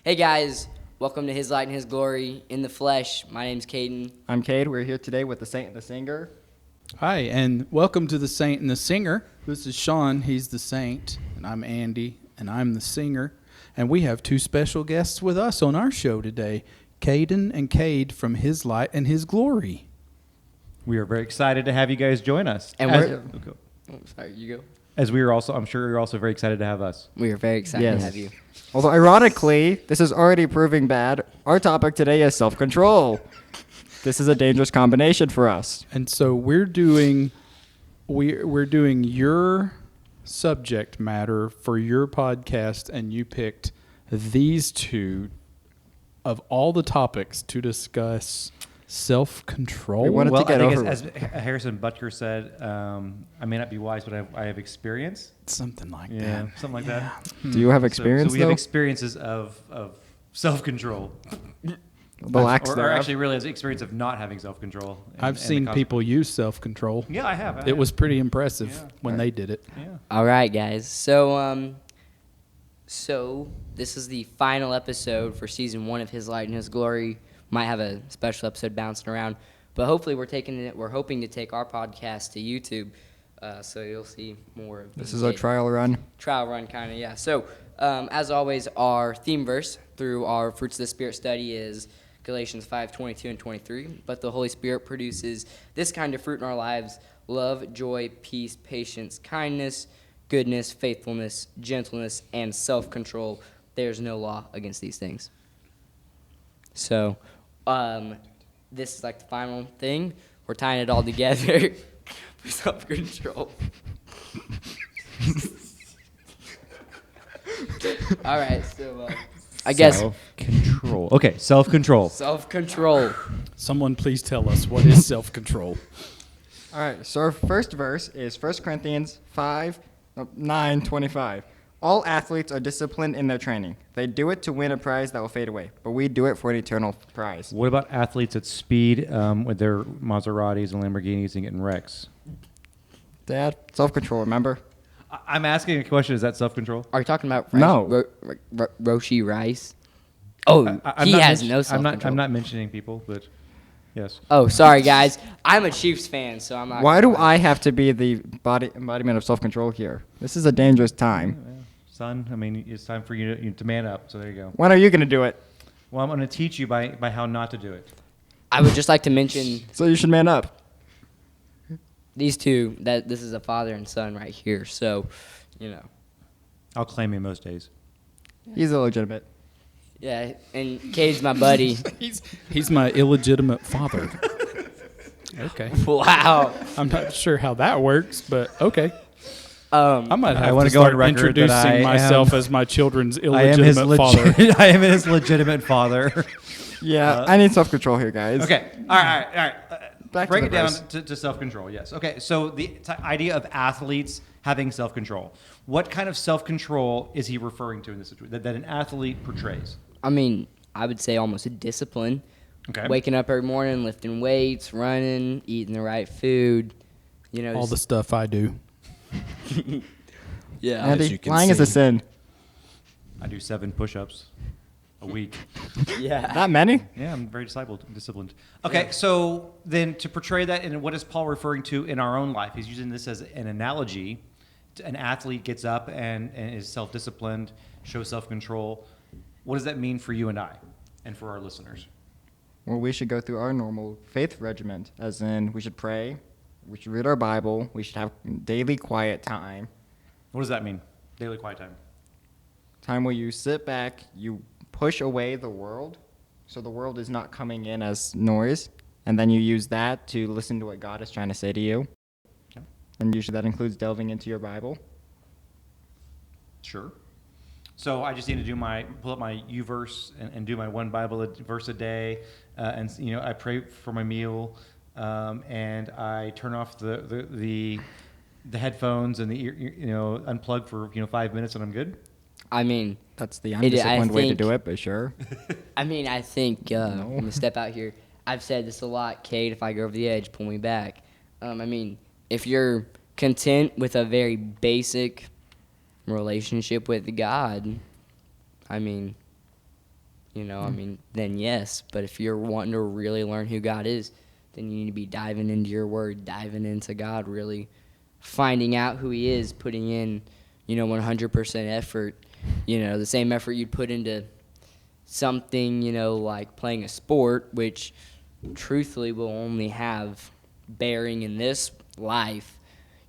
Hey guys, welcome to His Light and His Glory in the Flesh. My name's Caden. I'm Cade. We're here today with the Saint and the Singer. Hi, and welcome to the Saint and the Singer. This is Sean, he's the Saint, and I'm Andy, and I'm the Singer. And we have two special guests with us on our show today, Caden and Kaiden from His Light and His Glory. We are very excited to have you guys join us. And sorry, you go. As we are also, I'm sure you're also very excited to have us. We are very excited to have you. Although ironically, this is already proving bad. Our topic today is self-control. This is a dangerous combination for us. And so we're doing your subject matter for your podcast, and you picked these two of all the topics to discuss self-control. We wanted to get I think over as Harrison Butker said, I may not be wise, but I have experience. Something like Yeah, that. something like that. Do you have experience, So we have though? experiences of self-control. The lax or thereof. actually really has experience of not having self-control. I've seen people use self-control. Yeah, I have. It was pretty impressive when they did it. Yeah. All right, guys. So this is the final episode for season 1 of His Light and His Glory. Might have a special episode bouncing around, but hopefully we're hoping to take our podcast to YouTube, so you'll see more of This is our trial run. trial run, kind of, yeah. So, as always, our theme verse through our Fruits of the Spirit study is Galatians 5:22 and 23. But the Holy Spirit produces this kind of fruit in our lives: love, joy, peace, patience, kindness, goodness, faithfulness, gentleness, and self-control. There's no law against these things. So, this is like the final thing. We're tying it all together for self-control. All right, so I guess Self-control. Okay, self-control. self-control. Someone please tell us, what is self-control? All right, so our first verse is 1 Corinthians 9:25. All athletes are disciplined in their training. They do it to win a prize that will fade away, but we do it for an eternal prize. What about athletes at speed with their Maseratis and Lamborghinis and getting wrecks? Dad, self-control, remember? I'm asking a question. Is that self-control? Are you talking about No. Roshi Rice? Oh, he has no self-control. I'm not mentioning people, but yes. Oh, sorry, guys. I'm a Chiefs fan, so I'm not. Why do I have to be the embodiment of self-control here? This is a dangerous time. Son, I mean, it's time for you to man up. So there you go. When are you going to do it? Well, I'm going to teach you by how not to do it. I would just like to mention So you should man up. these two, that this is a father and son right here. So, I'll claim him most days. He's illegitimate. yeah. And Cade's my buddy. He's my illegitimate father. Okay. Wow. I'm not sure how that works, but okay. I might I have wanna to go on start record that introducing I myself am- as my children's I am his illegitimate father. I am his legitimate father. Yeah, I need self-control here, guys. Okay. All right. Back to Break the it down verse. to self-control. Yes. Okay. So the idea of athletes having self-control. What kind of self-control is he referring to in this situation that an athlete portrays? I mean, I would say almost a discipline. Okay. Waking up every morning, lifting weights, running, eating the right food. All the stuff I do. Yeah. As Andy, you can lying is a see. sin. I do 7 push-ups a week. Yeah. That many? Yeah, I'm very disciplined. Okay, so then to portray that, and what is Paul referring to in our own life? He's using this as an analogy. An athlete gets up and is self-disciplined, shows self-control. What does that mean for you and I, and for our listeners? Well, we should go through our normal faith regiment, as in we should pray, we should read our Bible, we should have daily quiet time. What does that mean? Daily quiet time. Time where you sit back, you push away the world, so the world is not coming in as noise, and then you use that to listen to what God is trying to say to you. Okay. And usually that includes delving into your Bible. Sure. So I just need to pull up my U-verse and do my one Bible verse a day, and I pray for my meal, and I turn off the headphones and the ear, unplug for 5 minutes and I'm good. I mean, That's the undisciplined way to do it, but sure. I think I'm going to step out here. I've said this a lot, Cade. If I go over the edge, pull me back. If you're content with a very basic relationship with God, I mean, then yes. But if you're wanting to really learn who God is, then you need to be diving into your word, diving into God, really finding out who he is, putting in, 100% effort, the same effort you'd put into something, like playing a sport, which truthfully will only have bearing in this life.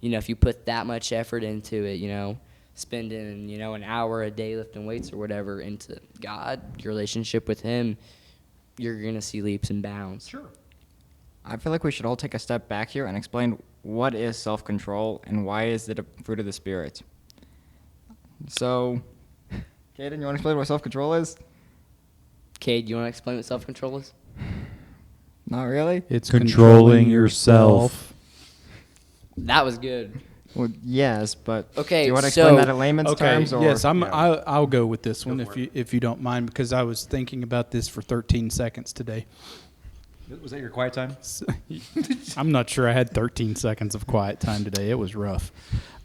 If you put that much effort into it, spending, an hour a day lifting weights or whatever into God, your relationship with him, you're going to see leaps and bounds. Sure. I feel like we should all take a step back here and explain what is self-control and why is it a fruit of the Spirit. So, Kaiden, you want to explain what self-control is? Cade, you want to explain what self-control is? Not really? It's Controlling yourself. That was good. Well, yes, but Okay, do you want to explain so- that in layman's terms? Or? Yes, Yeah. I'll go with this one Go if for it. you don't mind, because I was thinking about this for 13 seconds today. Was that your quiet time? I'm not sure I had 13 seconds of quiet time today. It was rough.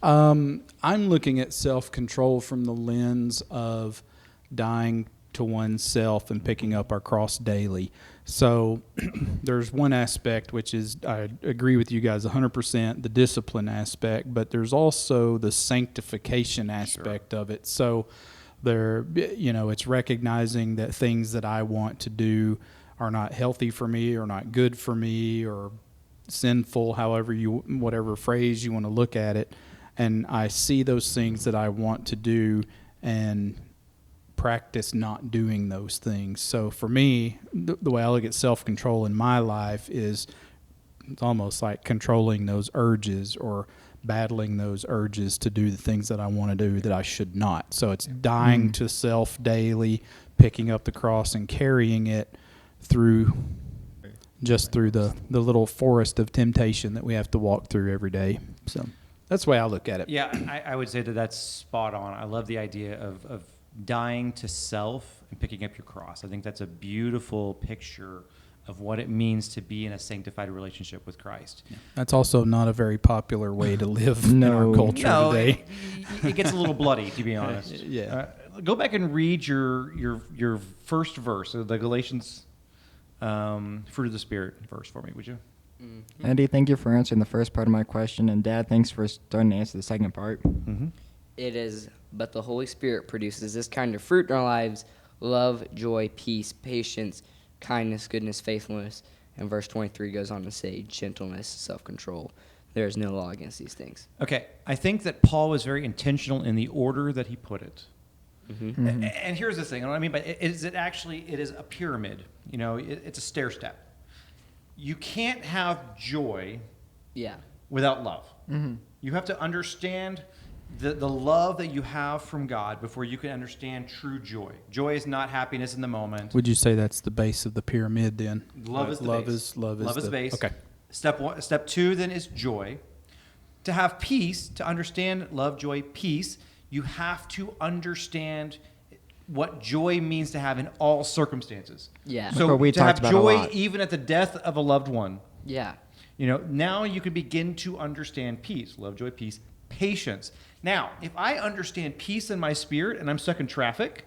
I'm looking at self-control from the lens of dying to oneself and picking up our cross daily. So there's one aspect, which is, I agree with you guys 100%, the discipline aspect, but there's also the sanctification aspect of it. So it's recognizing that things that I want to do are not healthy for me or not good for me or sinful, whatever phrase you want to look at it. And I see those things that I want to do and practice not doing those things. So for me, the way I look at self-control in my life is it's almost like controlling those urges or battling those urges to do the things that I want to do that I should not. So it's dying to self daily, picking up the cross and carrying it through the little forest of temptation that we have to walk through every day. So that's the way I look at it. Yeah, I would say that that's spot on. I love the idea of dying to self and picking up your cross. I think that's a beautiful picture of what it means to be in a sanctified relationship with Christ. That's also not a very popular way to live in our culture today. It gets a little bloody, to be honest. Yeah. Go back and read your first verse of the Galatians fruit of the Spirit verse for me, would you? Andy, thank you for answering the first part of my question. And Dad, thanks for starting to answer the second part. Mm-hmm. It is, but the Holy Spirit produces this kind of fruit in our lives: love, joy, peace, patience, kindness, goodness, faithfulness. And verse 23 goes on to say gentleness, self-control. There is no law against these things. Okay, I think that Paul was very intentional in the order that he put it. Mm-hmm. And here's the thing, what I mean by it is it is a pyramid. It's a stair step. You can't have joy Yeah. without love. Mm-hmm. You have to understand the love that you have from God before you can understand true joy. Joy is not happiness in the moment. Would you say that's the base of the pyramid then? Love is the base. Love is the base. Okay. Step 2 then is joy. To have peace, to understand love, joy, peace, you have to understand what joy means to have in all circumstances. Yeah. That's So what we to talked have about a joy lot. even at the death of a loved one. Yeah. Now you can begin to understand peace, love, joy, peace, patience. Now, if I understand peace in my spirit and I'm stuck in traffic,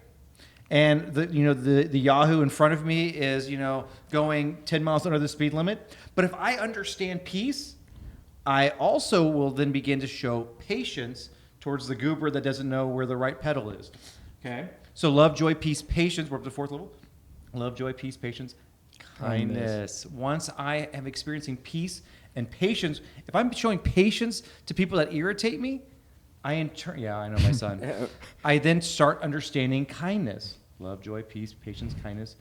and the Yahoo in front of me is going 10 miles under the speed limit, but if I understand peace, I also will then begin to show patience towards the goober that doesn't know where the right pedal is. Okay? So love, joy, peace, patience. We're up to the fourth level. Love, joy, peace, patience, kindness. Once I am experiencing peace and patience, if I'm showing patience to people that irritate me, I know my son. I then start understanding kindness. Love, joy, peace, patience, kindness,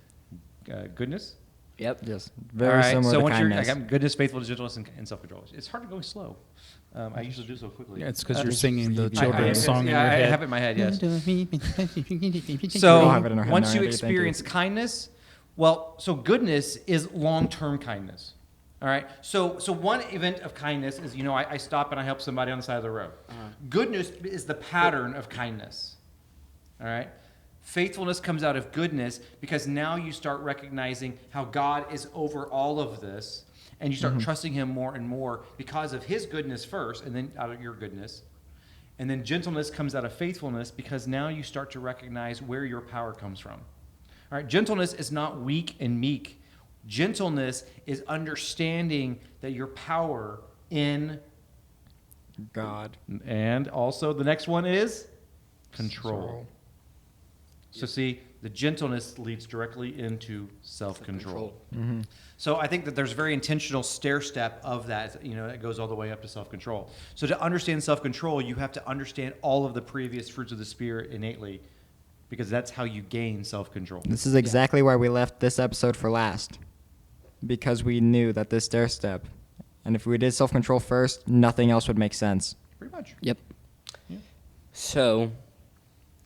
goodness. Yep. Yes, All very right. similar So to once kindness. you're goodness, faithfulness, gentleness, and self-control. It's hard to go slow. I usually do so quickly. Yeah, it's because you're singing the I- children's song in your I head. have it in my head. Yes. We So all have it in our head once now, you Andy, thank you. experience kindness, so goodness is long-term kindness. All right. So one event of kindness is I stop and I help somebody on the side of the road. Goodness is the pattern of kindness. All right. Faithfulness comes out of goodness because now you start recognizing how God is over all of this, and you start trusting Him more and more because of His goodness first, and then out of your goodness. And then gentleness comes out of faithfulness because now you start to recognize where your power comes from. All right, gentleness is not weak and meek. Gentleness is understanding that your power in, God. and also the next one is control. So see, the gentleness leads directly into self-control. So I think that there's a very intentional stair step of that, it goes all the way up to self-control. So to understand self-control, you have to understand all of the previous fruits of the Spirit innately, because that's how you gain self-control. This is exactly why we left this episode for last. Because we knew that this stair step, and if we did self-control first, nothing else would make sense. Pretty much. Yep. Yeah. So,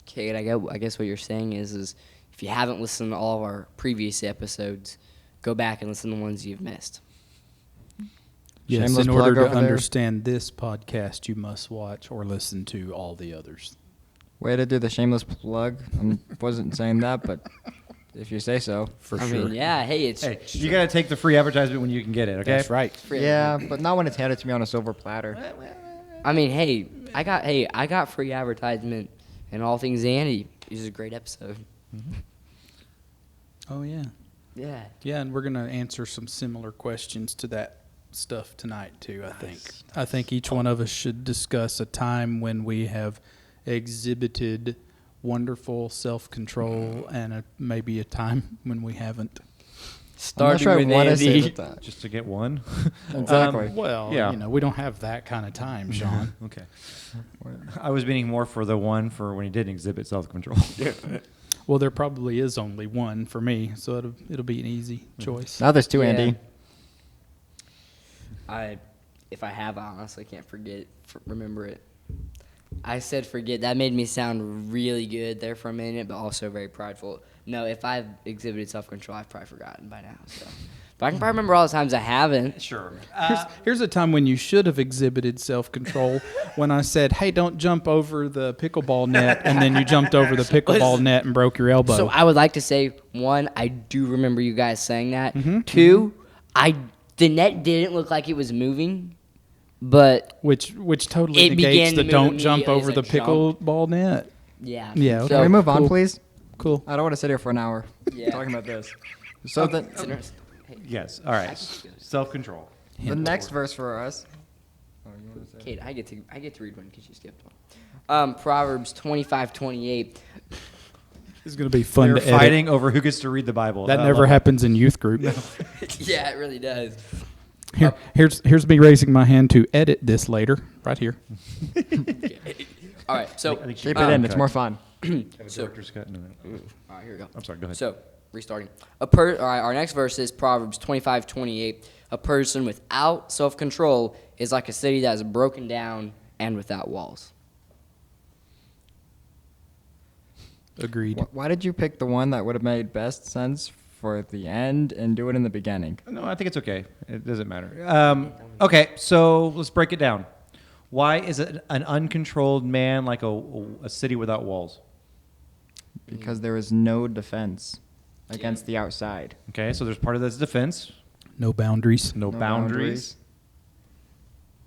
Cade, I guess what you're saying is if you haven't listened to all of our previous episodes, go back and listen to the ones you've missed. Yes, Shameless in order plug to over there. understand this podcast, you must watch or listen to all the others. Way to do the shameless plug. I wasn't saying that, but if you say so. For I sure. mean, yeah, hey, it's Hey, you got to take the free advertisement when you can get it, okay? That's right. free. Yeah, but not when it's handed to me on a silver platter. I mean, hey, I got free advertisement and all things Andy. This is a great episode. Oh, yeah. Yeah. Yeah, and we're going to answer some similar questions to that stuff tonight, too, I think. I think each one of us should discuss a time when we have exhibited wonderful self-control and maybe a time when we haven't. I'm not sure I Starting with want to say Andy. that. Just to get one. Exactly. Well, Yeah. we don't have that kind of time, Sean. Okay. I was meaning more for the one for when he didn't exhibit self-control. Well, there probably is only one for me, so it'll be an easy choice. Now there's two, Yeah. Andy. If I have, I honestly can't remember it. I said forget. That made me sound really good there for a minute, but also very prideful. No, if I've exhibited self-control, I've probably forgotten by now. So, but I can probably remember all the times I haven't. Sure. Here's a time when you should have exhibited self-control when I said, hey, don't jump over the pickleball net, and then you jumped over the pickleball net and broke your elbow. So I would like to say, one, I do remember you guys saying that. Mm-hmm. Two, the net didn't look like it was moving, but which totally It negates began the to don't move jump immediately over as the a jump. pickleball net. yeah. Yeah, okay. Can we move on, cool. please? Cool. I don't want to sit here for an hour Yeah. talking about this. So the Yes. All right. Self-control. the next verse for us. Kate, I get to read one because you skipped one. Proverbs 25:28. This is going to be fun They're to edit. fighting over who gets to read the Bible. That I never love it. happens in youth group. Yeah, it really does. Here's me raising my hand to edit this later, right here. All right, so I think Keep it in. It's more fun. So- director's cut. No. all right, here we go. I'm sorry. Go ahead. So, restarting. All right, our next verse is Proverbs 25:28. A person without self-control is like a city that is broken down and without walls. Agreed. Why did you pick the one that would have made best sense for the end and do it in the beginning? No, I think it's okay. It doesn't matter. Okay, so let's break it down. Why is it an uncontrolled man like a city without walls? Because there is no defense against the outside. Okay, so there's part of this defense, No boundaries. no boundaries.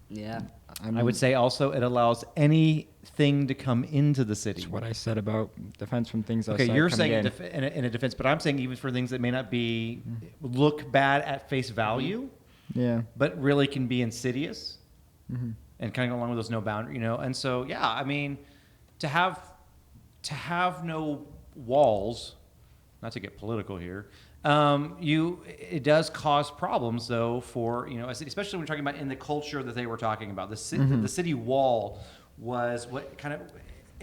Yeah. I would say also it allows anything to come into the city. That's what I said about defense from things outside. Okay, you're coming saying in. in a defense, but I'm saying even for things that may not be look bad at face value, Yeah. but really can be insidious, and kind of along with those no boundary, And so yeah, I mean, to have no walls, not to get political here, it does cause problems though for a city, especially when we're talking about in the culture that they were talking about. The city wall was what kind of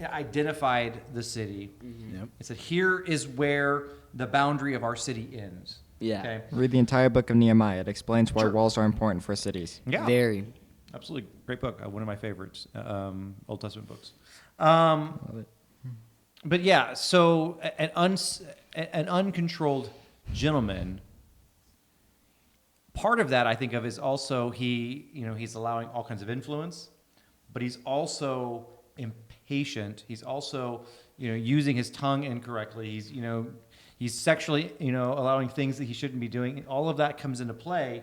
identified the city. Yep. It said, here is where the boundary of our city ends. Yeah. Okay. Read the entire book of Nehemiah. It explains why Sure. walls are important for cities. Yeah. Very. Absolutely. Great book. One of my favorites, Old Testament books. Love it. But yeah, so an uncontrolled gentleman, part of that I think of is also he's allowing all kinds of influence, but he's also impatient. He's also, using his tongue incorrectly. He's sexually, allowing things that he shouldn't be doing. All of that comes into play,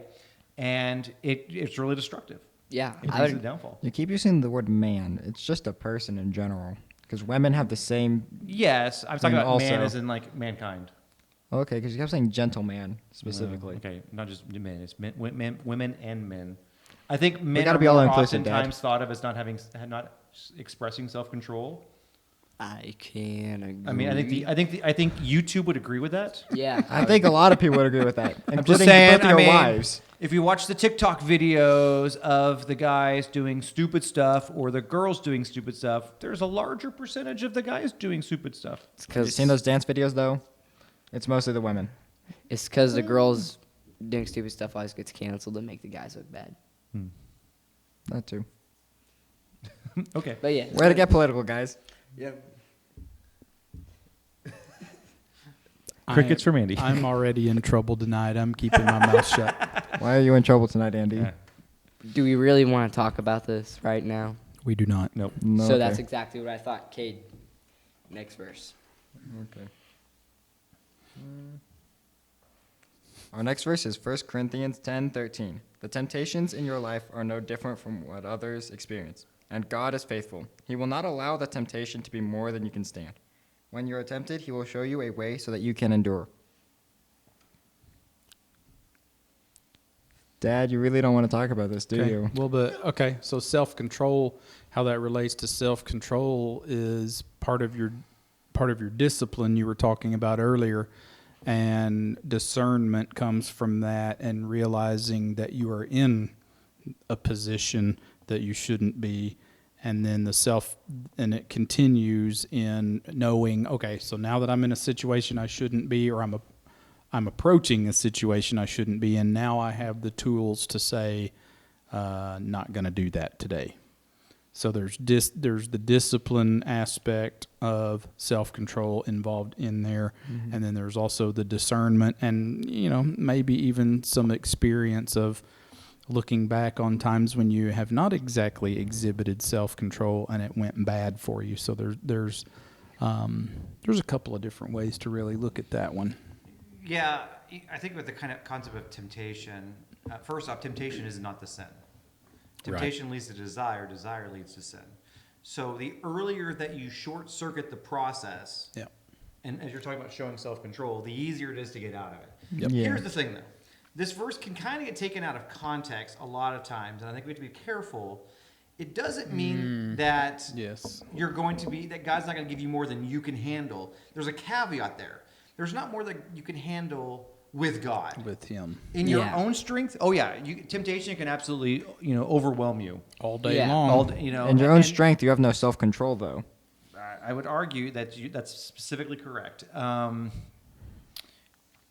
and it's really destructive. Yeah. It I brings the would, downfall. You keep using the word man. It's just a person in general. Because women have the same. Yes, I'm talking And about man also- as in like mankind. Okay, because you kept saying gentleman specifically. Okay, not just men. It's women and men. I think men gotta are be all more inclusive, Dad. oftentimes thought of as not expressing self-control. I can agree. I mean, I think YouTube would agree with that. Yeah. I think a lot of people would agree with that, I'm including just saying. both of your wives. If you watch the TikTok videos of the guys doing stupid stuff or the girls doing stupid stuff, there's a larger percentage of the guys doing stupid stuff. Have you seen those dance videos though? It's mostly the women. It's because the girls doing stupid stuff always gets canceled to make the guys look bad. That too. Okay. But yeah. Way to get political, guys. Yep. Crickets from Andy. I'm already in trouble tonight. I'm keeping my mouth shut. Why are you in trouble tonight, Andy? Yeah. Do we really want to talk about this right now? We do not. Nope. No, So okay. that's exactly what I thought. Cade, next verse. Okay. Our next verse is 1 Corinthians 10:13. The temptations in your life are no different from what others experience, and God is faithful. He will not allow the temptation to be more than you can stand. When you are tempted, he will show you a way so that you can endure. Dad, you really don't want to talk about this, do Okay. you? Well, but okay. So self-control, how that relates to self-control is part of your discipline you were talking about earlier, and discernment comes from that, and realizing that you are in a position that you shouldn't be, and then and it continues in knowing, okay, so now that I'm in a situation I shouldn't be, or I'm approaching a situation I shouldn't be in, now I have the tools to say, not going to do that today. So there's the discipline aspect of self-control involved in there, and then there's also the discernment, and maybe even some experience of looking back on times when you have not exactly exhibited self-control and it went bad for you. So there's a couple of different ways to really look at that one. Yeah, I think with the kind of concept of temptation, first off, temptation is not the sin. Temptation leads to desire, desire leads to sin. So the earlier that you short circuit the process, Yeah. and as you're talking about showing self-control, the easier it is to get out of it. Yep. Yeah. Here's the thing, though. This verse can kind of get taken out of context a lot of times, and I think we have to be careful. It doesn't mean that Yes. you're going to be, that God's not going to give you more than you can handle. There's a caveat there. There's not more that you can handle with God. With him In your Yeah. own strength, oh yeah, temptation can absolutely overwhelm you. all day Yeah. long. In your own strength, you have no self-control, though. I would argue that that's specifically correct.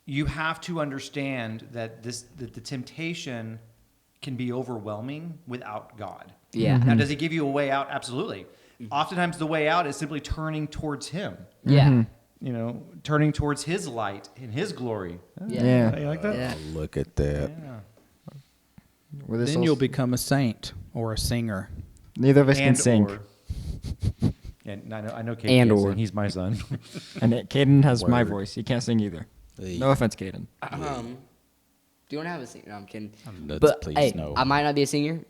You have to understand that that the temptation can be overwhelming without God. Yeah. Now, does He give you a way out? Absolutely. Oftentimes, the way out is simply turning towards Him. Yeah. Turning towards His light and His glory. Yeah. You like that? Yeah. Look at that. Yeah. With this Then whole- you'll become a saint or a singer. Neither of us can sing. And I know Cade And can or. sing. He's my son. And Caden has my Word. voice. He can't sing either. Hey. No offense, Caden. Do you want to have a singer? No, I'm kidding. nuts, But please, hey, no. I might not be a singer,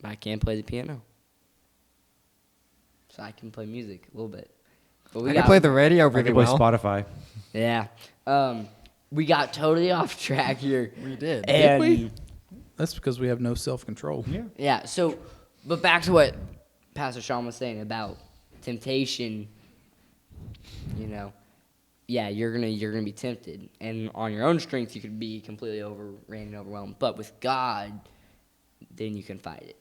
but I can play the piano, so I can play music a little bit. But I can play the radio I really can play well. Spotify. Yeah. We got totally off track here. We did. And we? That's because we have no self-control. Yeah. yeah, so but back to what Pastor Sean was saying about temptation, yeah, you're gonna be tempted. And on your own strength you could be completely overran and overwhelmed. But with God, then you can fight it.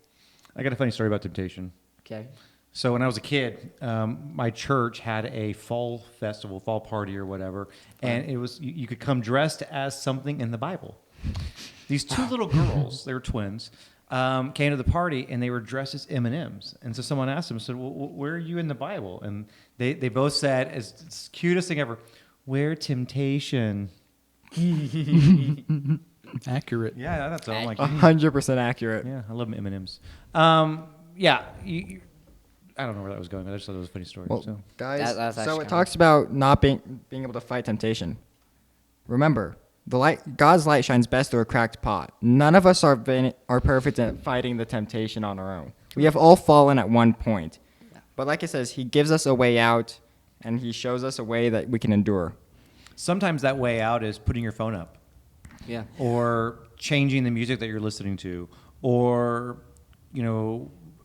I got a funny story about temptation. Okay? So when I was a kid, my church had a fall festival, fall party or whatever, and it was you could come dressed as something in the Bible. These two little girls, they were twins, came to the party and they were dressed as M&Ms. And so someone asked them, said, well, where are you in the Bible? And they both said, as it's the cutest thing ever, we're temptation. Accurate. Yeah, that's all. I'm like, 100% accurate. yeah, I love M&Ms. Yeah, I don't know where that was going. I just thought it was a funny story. Well, So. guys, That's so actually it kinda- talks about not being able to fight temptation. Remember, God's light shines best through a cracked pot. None of us are perfect at fighting the temptation on our own. We have all fallen at one point. But like it says, He gives us a way out, and He shows us a way that we can endure. sometimes that way out is putting your phone up, Yeah. or changing the music that you're listening to, or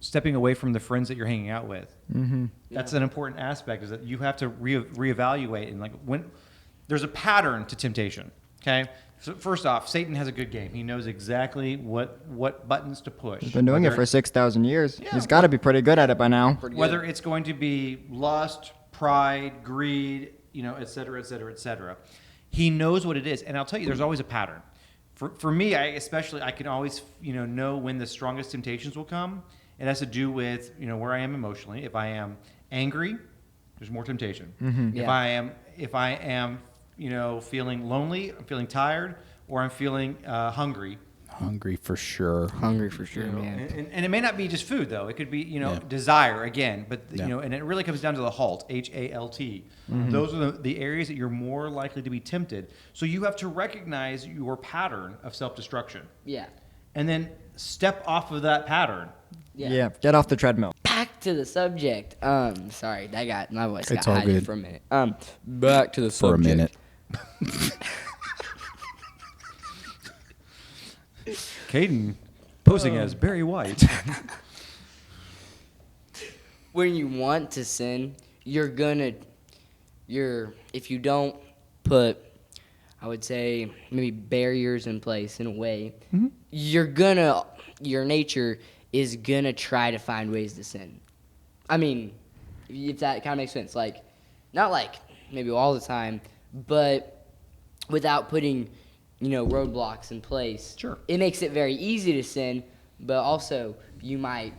stepping away from the friends that you're hanging out with. Mm-hmm. That's an important aspect, is that you have to reevaluate, and like when there's a pattern to temptation. Okay, so first off, Satan has a good game. He knows exactly what buttons to push. He's been doing it Whether for 6,000 years. Yeah, He's got to be pretty good at it by now. Pretty good. whether it's going to be lust, pride, greed, et cetera, et cetera, et cetera. He knows what it is, and I'll tell you, there's always a pattern. For me, I can always know when the strongest temptations will come. It has to do with where I am emotionally. If I am angry, there's more temptation. Mm-hmm. Yeah. If I am feeling lonely, I'm feeling tired, or I'm feeling hungry. Hungry for sure. Hungry for sure, man. And it may not be just food, though. It could be, Yeah. desire again. But, Yeah. and it really comes down to the HALT, HALT. Mm-hmm. Those are the areas that you're more likely to be tempted. So you have to recognize your pattern of self-destruction. Yeah. And then step off of that pattern. Yeah. Get off the treadmill. Back to the subject. Sorry, my voice It's got all hiding good. for a minute. Back to the For a subject. minute. Caden posing as Barry White. When you want to sin, if you don't put, I would say, maybe barriers in place in a way, your nature is gonna try to find ways to sin. I mean, if that kind of makes sense. Like, not like maybe all the time, but without putting, roadblocks in place. Sure. It makes it very easy to sin, but also you might,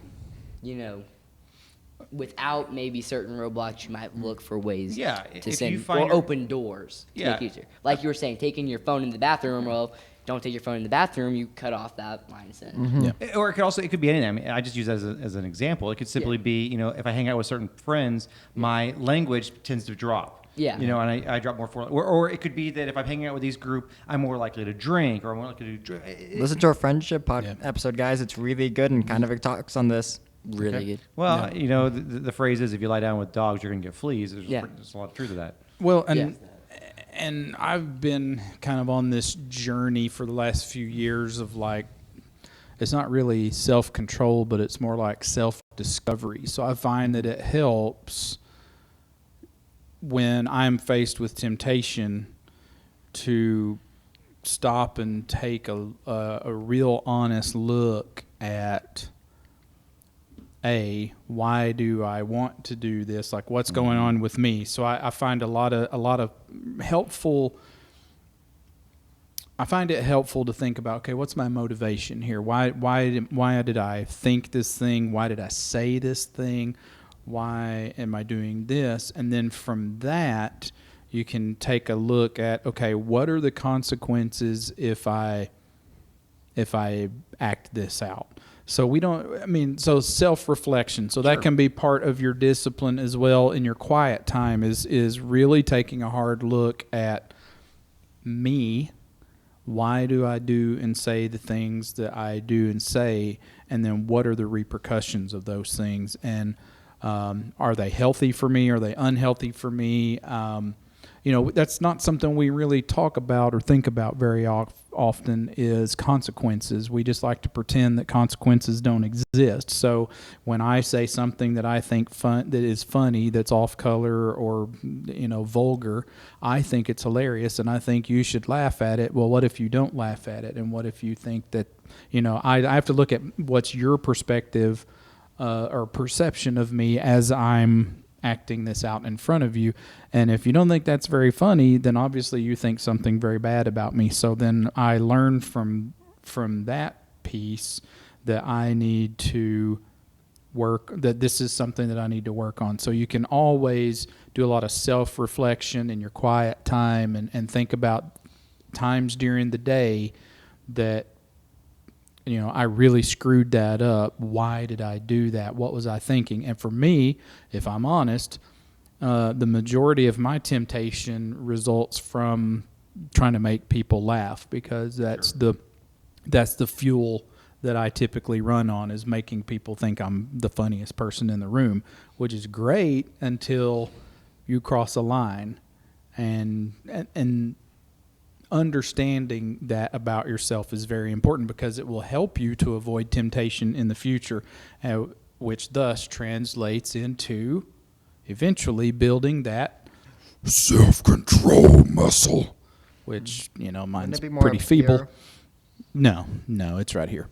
without maybe certain roadblocks, you might look for ways Yeah, to if sin you find or your- open doors to Yeah. make it easier. Like you were saying, taking your phone in the bathroom. Well, don't take your phone in the bathroom. You cut off that line of sin. Yeah. Or it could be anything. I mean, I just use that as an example. It could simply Yeah. be, if I hang out with certain friends, my language tends to drop. Yeah. And I drop more. Or it could be that if I'm hanging out with these group, I'm more likely to drink, or I'm more likely to Listen to our friendship Yeah. episode, guys. It's really good and kind of it talks on this. Really good. Well, the phrase is, if you lie down with dogs, you're going to get fleas. There's a lot of truth to that. Well, and I've been kind of on this journey for the last few years of like, it's not really self-control, but it's more like self-discovery. So I find that it helps when I'm faced with temptation to stop and take a real honest look at why do I want to do this? Like, what's going on with me? So I find a lot of helpful. I find it helpful to think about, okay, what's my motivation here? Why did I think this thing? Why did I say this thing? Why am I doing this? And then from that, you can take a look at, okay, what are the consequences if I act this out? So so self-reflection. So that can be part of your discipline as well in your quiet time is really taking a hard look at me. Why do I do and say the things that I do and say? And then what are the repercussions of those things? And are they healthy for me? Are they unhealthy for me? That's not something we really talk about or think about very often is consequences. We just like to pretend that consequences don't exist. So when I say something that I think that is funny, that's off color or vulgar, I think it's hilarious and I think you should laugh at it. Well, what if you don't laugh at it? And what if you think that I have to look at what's your perspective or perception of me as I'm acting this out in front of you. And if you don't think that's very funny, then obviously you think something very bad about me. So then I learn from that piece that I need to that this is something that I need to work on. So you can always do a lot of self-reflection in your quiet time and think about times during the day that I really screwed that up. Why did I do that? What was I thinking? And for me, if I'm honest, the majority of my temptation results from trying to make people laugh because that's the fuel that I typically run on is making people think I'm the funniest person in the room, which is great until you cross a line. and understanding that about yourself is very important because it will help you to avoid temptation in the future, which thus translates into eventually building that self-control muscle, which, mine's pretty feeble. Fear? No, it's right here.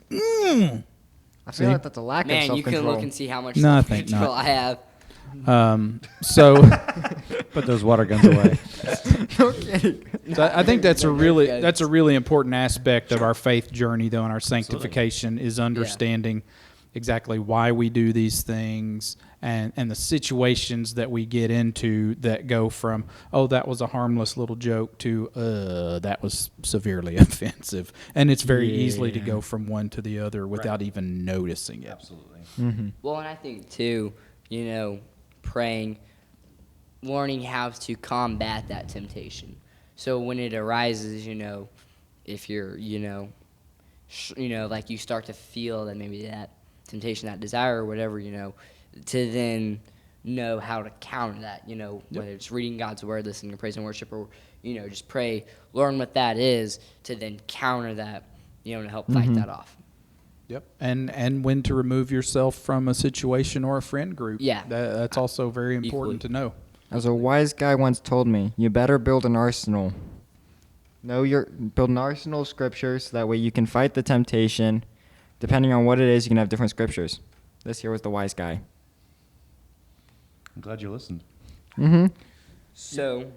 I feel like that's a lack of Man, you self-control. can look and see how much No, I think self-control not. I have. So, Put those water guns away. No kidding. so I think that's a really Yeah. that's a really important aspect of our faith journey, though, and our sanctification is understanding exactly why we do these things and the situations that we get into that go from, oh, that was a harmless little joke to that was severely offensive, and it's very easily to go from one to the other without even noticing it. Absolutely. Well, and I think too, praying, learning how to combat that temptation. So when it arises, if you're, like you start to feel that maybe that temptation, that desire or whatever, to then know how to counter that, whether it's reading God's word, listening to praise and worship, or, just pray, learn what that is to then counter that, to help fight that off. Yep, and when to remove yourself from a situation or a friend group. Yeah. That's also very important Equally. to know. As a wise guy once told me, you better build an arsenal. Build an arsenal of scriptures, so that way you can fight the temptation. Depending on what it is, you can have different scriptures. This here was the wise guy. I'm glad you listened. So,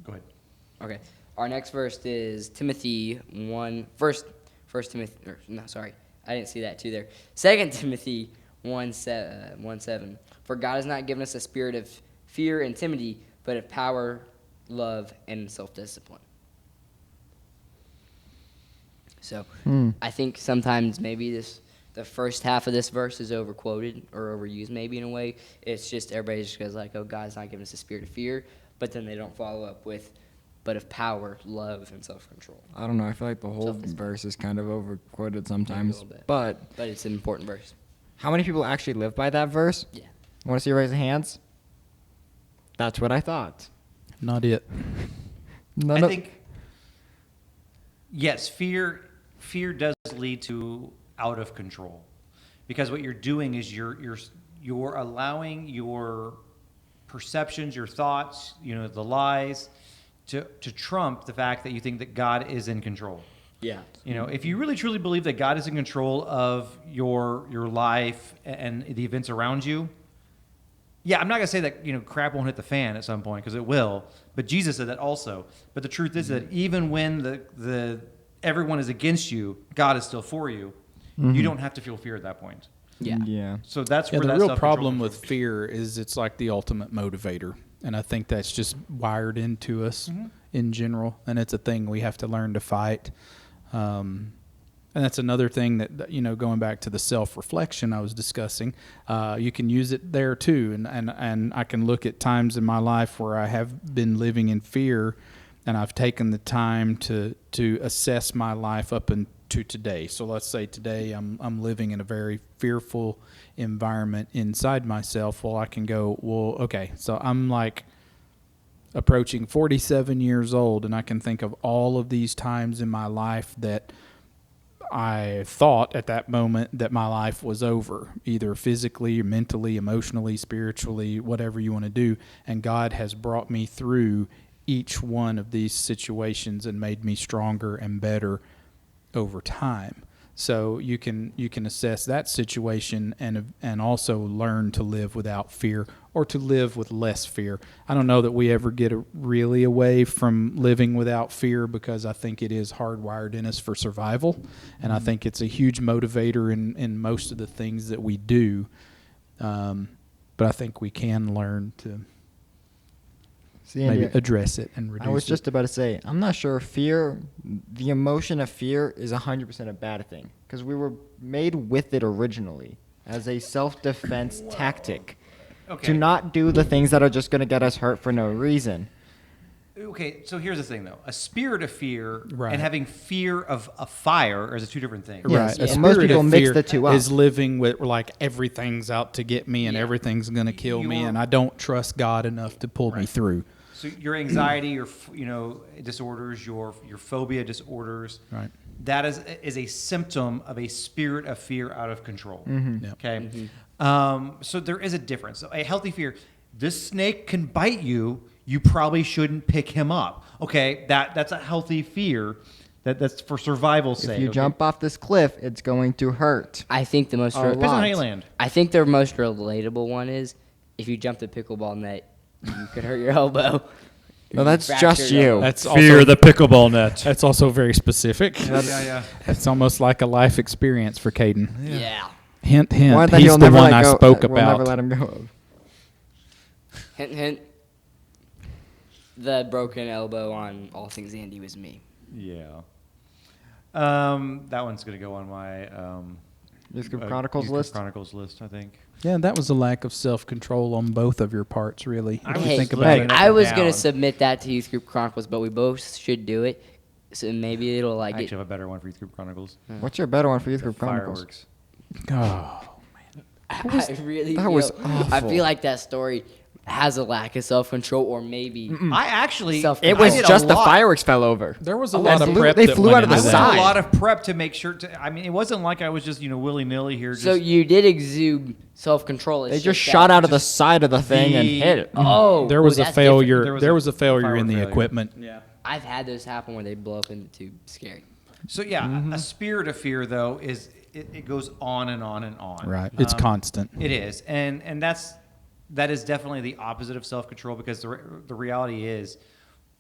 Go ahead. okay, our next verse is Timothy 1, First Timothy, I didn't see that too there. 2 Timothy 1:7. For God has not given us a spirit of fear and timidity, but of power, love, and self-discipline. So I think sometimes maybe the first half of this verse is overquoted or overused maybe in a way. It's just everybody just goes like, oh, God's not giving us a spirit of fear, but then they don't follow up with, but of power, love, and self-control. I don't know. I feel like the whole Self-discipline. verse is kind of overquoted sometimes. little bit. But But it's an important verse. how many people actually live by that verse? Yeah. Want to see raise of hands? That's what I thought. Not it. None I of- think, yes, fear does lead to out of control, because what you're doing is you're allowing your perceptions, your thoughts, the lies, to trump the fact that you think that God is in control. Yeah. If you really truly believe that God is in control of your life and the events around you, yeah, I'm not gonna say that crap won't hit the fan at some point, because it will. But Jesus said that also. But the truth is that even when the everyone is against you, God is still for you. You don't have to feel fear at that point. Yeah. Yeah. So that's Yeah, where the that real self-control problem comes with from. fear is it's like the ultimate motivator. And I think that's just wired into us in general. And it's a thing we have to learn to fight. And that's another thing that, going back to the self-reflection I was discussing, you can use it there too. And I can look at times in my life where I have been living in fear, and I've taken the time to assess my life up into today. So let's say today I'm living in a very fearful environment inside myself. Well, I can go, well, okay, so I'm like approaching 47 years old, and I can think of all of these times in my life that I thought at that moment that my life was over, either physically, mentally, emotionally, spiritually, whatever you want to do. And God has brought me through each one of these situations and made me stronger and better over time. So you can assess that situation and also learn to live without fear, or to live with less fear. I don't know that we ever get really away from living without fear, because I think it is hardwired in us for survival, and I think it's a huge motivator in most of the things that we do. But I think we can learn to See, maybe Andy, address it and reduce I was it. just about to say, I'm not sure the emotion of fear is 100% a bad thing, because we were made with it originally as a self-defense tactic Okay. to not do the things that are just going to get us hurt for no reason. Okay, so here's the thing, though. A spirit of fear Right. and having fear of a fire is two different things. Yes, Right. yeah. A Most spirit people of mix fear the two up. is living with like everything's out to get me and Yeah. everything's going to kill me, You're- and I don't trust God enough to pull me Right. through. So your anxiety, your disorders, your phobia disorders, Right. that is a symptom of a spirit of fear out of control. Yep. Okay, so there is a difference. So a healthy fear: this snake can bite you. You probably shouldn't pick him up. Okay, that's a healthy fear. That's for survival's sake. If you okay? jump off this cliff, it's going to hurt. I think the most. A Depends on how you lot. land. I think the most relatable one is if you jump the pickleball net, you could hurt your elbow. No, that's Fracture just your you. elbow. That's Fear also the pickleball net. that's also very specific. Yeah. It's almost like a life experience for Caden. Yeah. Hint, hint. One that He's you'll the never one let I go- spoke we'll never about. let him go of. Hint, hint. The broken elbow on All Things Andy was me. Yeah. That one's gonna go on my Youth Group Chronicles Youth Group list. Chronicles list, I think. Yeah, that was a lack of self-control on both of your parts, really. I If was you Hey, think just about looking it. up I and was gonna down. submit that to Youth Group Chronicles, but we both should do it. So maybe it'll I like actually it. have a better one for Youth Group Chronicles. What's your better one for Youth Group Chronicles? Fireworks. Oh, I really that feel, was I awful. feel like that story has a lack of self-control, or maybe I actually It was I did a just the lot. fireworks fell over. there was a Oh, lot they of flew- prep they that flew went out of the into I that. did side. a lot of prep to make sure. I mean, it wasn't like I was just willy nilly here. so. Just, You did exude self-control. They It's just that- shot out of the side of the thing and the- hit it. Oh, There was a that's different. failure. There was a failure firework in the failure. equipment. Yeah. I've had those happen where they blow up in the tube. Scary. So yeah, a spirit of fear though is it goes on and on and on. Right. It's constant. It is, and that is definitely the opposite of self control because the reality is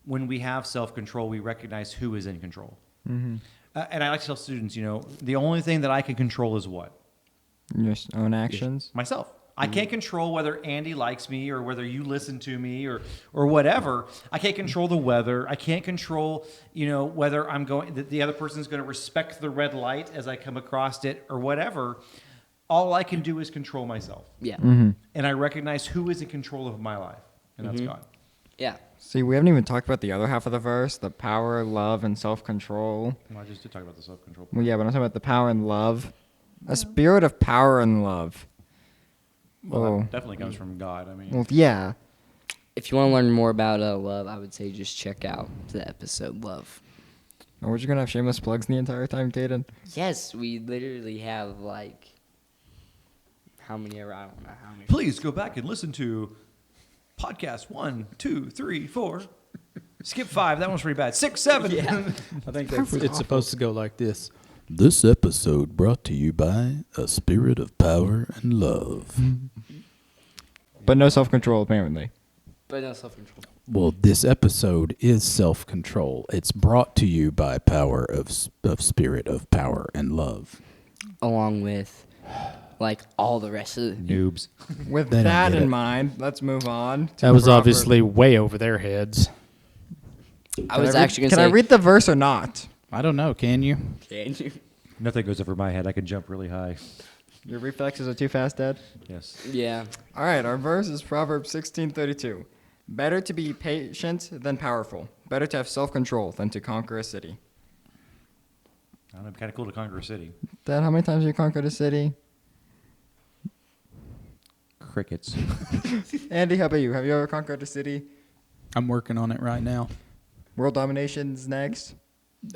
when we have self control, we recognize who is in control. And I like to tell students, the only thing that I can control is what? Your own actions. Myself. I can't control whether Andy likes me or whether you listen to me or whatever. I can't control the weather. I can't control, whether I'm going the other person's going to respect the red light as I come across it or whatever. All I can do is control myself. Yeah. And I recognize who is in control of my life, and that's God. Yeah. See, we haven't even talked about the other half of the verse, the power, love, and self-control. Well, I just did talk about the self-control. Well, yeah, but I'm talking about the power and love. A spirit of power and love. Well, Oh. that definitely comes from God. I mean, Well, yeah. If you want to learn more about love, I would say just check out the episode Love. Or we're just going to have shameless plugs the entire time, Caden? Yes, we literally have like how many ever? I don't know how many. please go back and listen to podcast 1, 2, 3, 4. Skip 5. That one's pretty bad. 6, 7. Yeah. I think it's supposed to go like this. This episode brought to you by a spirit of power and love. But no self-control, apparently. But no self-control. Well, this episode is self-control. It's brought to you by power of spirit of power and love. Along with like all the rest of the Noobs. With They don't that get in it. mind, let's move on. to That was proper- obviously way over their heads. I was Can actually going Can to say I read the verse or not? I don't know. Can you? Can you? Nothing goes over my head. I can jump really high. Your reflexes are too fast, Dad? Yes. Yeah. All right, our verse is Proverbs 16:32. Better to be patient than powerful. Better to have self-control than to conquer a city. I don't know. Kind of cool to conquer a city. Dad, how many times have you conquered a city? Crickets. Andy, how about you? Have you ever conquered a city? I'm working on it right now. World domination's next. You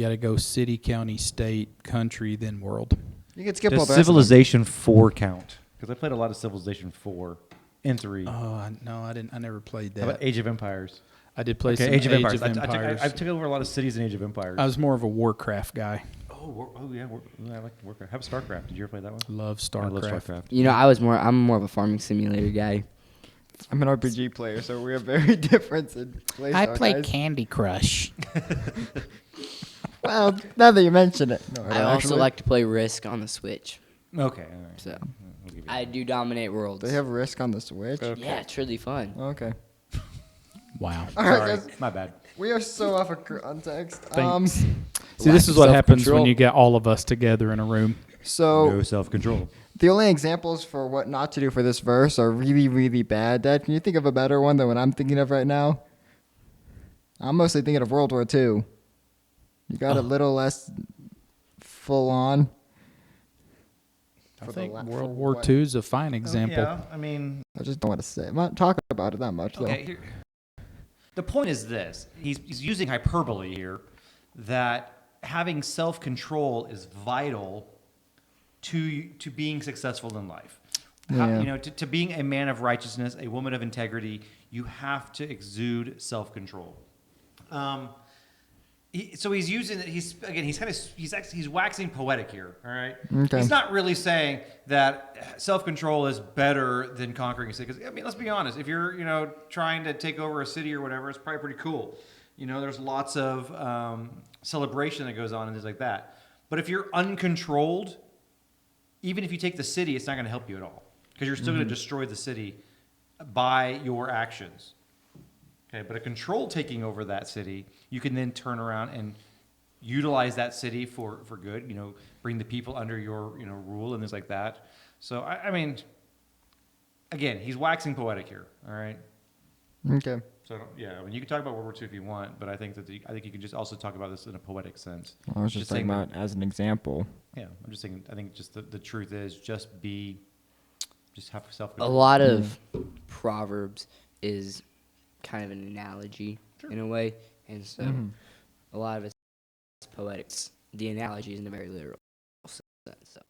got to go city, county, state, country, then world. You can skip all Does the rest of them. Civilization 4 count? Because I played a lot of Civilization 4 and 3. No, I didn't. I never played How about that. Age of Empires? I did play some Age of Empires. Empires. I took over a lot of cities in Age of Empires. I was more of a Warcraft guy. I like Warcraft. How about StarCraft? Did you ever play that one? Love I love StarCraft. StarCraft. You know, I'm more of a farming simulator guy. I'm an RPG player, so we are very different in play style, guys. Candy Crush. Well, now that you mention it. No, I also like to play Risk on the Switch. Okay. All right. So We'll give you I do dominate worlds. They have Risk on the Switch? Yeah, it's really fun. Okay. Wow. All right, Sorry, guys. my bad. We are so off of context. Thanks. See, Lack this is of what happens when self-control. you get all of us together in a room. So No self-control. the only examples for what not to do for this verse are really, really bad. Dad, can you think of a better one than what I'm thinking of right now? I'm mostly thinking of World War II. You got a little less full on. I For the think la- for World War what? II is a fine example. Yeah, I mean, I just don't want to say. I'm not talking about it that much, though. okay. The point is this: he's using hyperbole here, that having self-control is vital to being successful in life. Yeah. To being a man of righteousness, a woman of integrity, you have to exude self-control. So he's using it. He's waxing poetic here. All right. Okay. He's not really saying that self-control is better than conquering a city. Because let's be honest. If you're trying to take over a city or whatever, it's probably pretty cool. There's lots of celebration that goes on and things like that. But if you're uncontrolled, even if you take the city, it's not going to help you at all, because you're still going to destroy the city by your actions. Okay, but a control taking over that city, you can then turn around and utilize that city for good. Bring the people under your rule and things like that. So again, he's waxing poetic here. All right. Okay. So you can talk about World War II if you want, but I think you can just also talk about this in a poetic sense. I was just talking about as an example. Yeah, I'm just saying. I think just the truth is just have self. A lot of Proverbs is kind of an analogy in a way, and so a lot of it's poetics. The analogy is in a very literal sense. So.